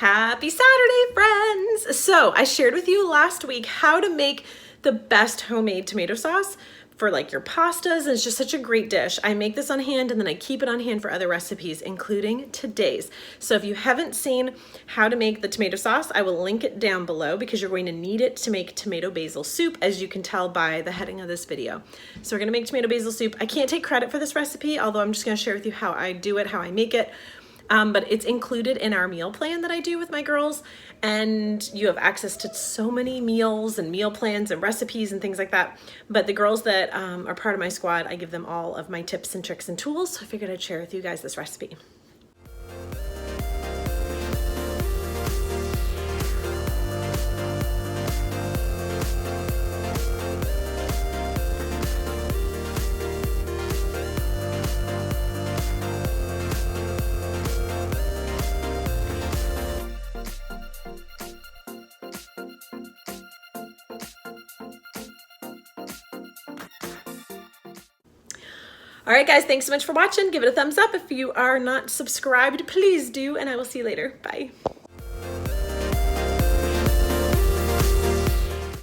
Happy Saturday, friends! So I shared with you last week how to make the best homemade tomato sauce for like your pastas, and it's just such a great dish. I make this on hand and then I keep it on hand for other recipes, including today's. So if you haven't seen how to make the tomato sauce, I will link it down below because you're going to need it to make tomato basil soup, as you can tell by the heading of this video. So we're gonna make tomato basil soup. I can't take credit for this recipe, although I'm just gonna share with you how I do it, how I make it. But it's included in our meal plan that I do with my girls, and you have access to so many meals and meal plans and recipes and things like that. But the girls that are part of my squad, I give them all of my tips and tricks and tools. So I figured I'd share with you guys this recipe. All right, guys, thanks so much for watching. Give it a thumbs up. If you are not subscribed, please do, and I will see you later. Bye.